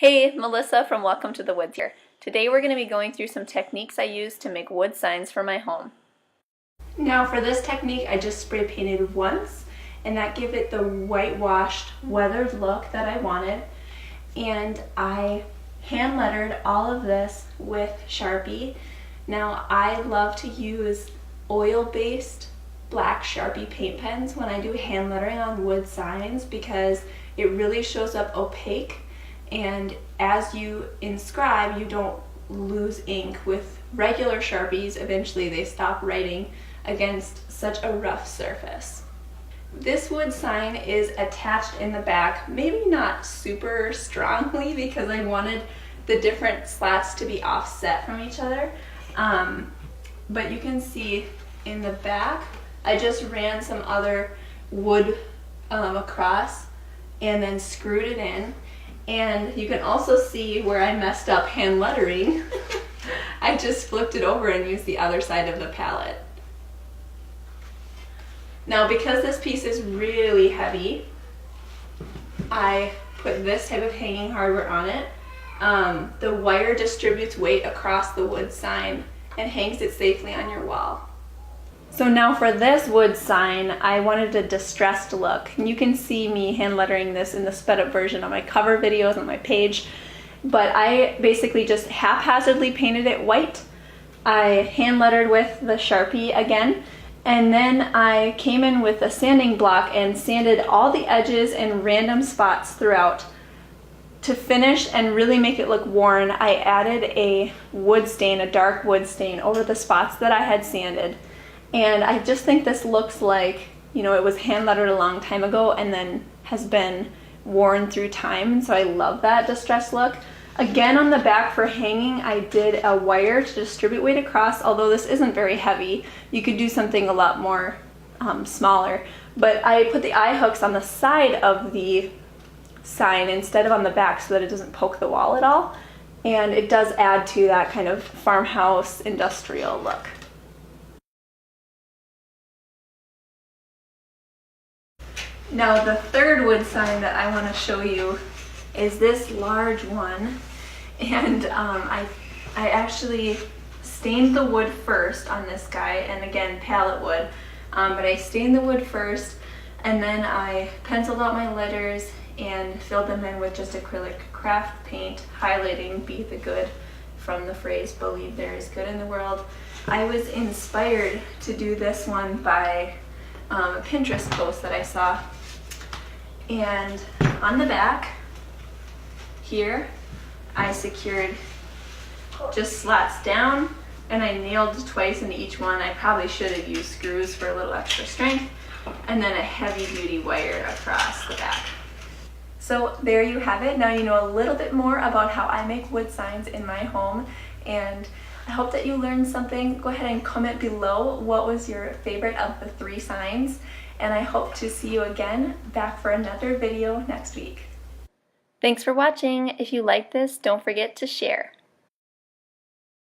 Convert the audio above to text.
Hey, Melissa from Welcome to the Woods here. Today we're going to be going through some techniques I use to make wood signs for my home. Now for this technique I just spray painted once and that gave it the whitewashed, weathered look that I wanted. And I hand lettered all of this with Sharpie. Now I love to use oil-based black Sharpie paint pens when I do hand lettering on wood signs because it really shows up opaque. And as you inscribe, you don't lose ink. With regular Sharpies, eventually they stop writing against such a rough surface. This wood sign is attached in the back, maybe not super strongly because I wanted the different slats to be offset from each other. But you can see in the back, I just ran some other wood across and then screwed it in. And you can also see where I messed up hand lettering. I just flipped it over and used the other side of the palette. Now because this piece is really heavy, I put this type of hanging hardware on it. The wire distributes weight across the wood sign and hangs it safely on your wall. So now for this wood sign, I wanted a distressed look. And you can see me hand lettering this in the sped up version on my cover videos on my page. But I basically just haphazardly painted it white. I hand lettered with the Sharpie again. And then I came in with a sanding block and sanded all the edges and random spots throughout. To finish and really make it look worn, I added a wood stain, a dark wood stain, over the spots that I had sanded. And I just think this looks like, you know, it was hand lettered a long time ago and then has been worn through time. So I love that distressed look. Again, on the back for hanging, I did a wire to distribute weight across. Although this isn't very heavy, you could do something a lot more smaller. But I put the eye hooks on the side of the sign instead of on the back so that it doesn't poke the wall at all. And it does add to that kind of farmhouse industrial look. Now the third wood sign that I want to show you is this large one, and I actually stained the wood first on this guy, and again palette wood, but I stained the wood first and then I penciled out my letters and filled them in with just acrylic craft paint, highlighting "Be the Good" from the phrase "Believe there is good in the world." I was inspired to do this one by a Pinterest post that I saw. And on the back here, I secured just slats down and I nailed twice into each one. I probably should have used screws for a little extra strength, and then a heavy duty wire across the back. So there you have it. Now you know a little bit more about how I make wood signs in my home, and I hope that you learned something. Go ahead and comment below what was your favorite of the 3 signs. And I hope to see you again back for another video next week. Thanks for watching. If you like this, don't forget to share.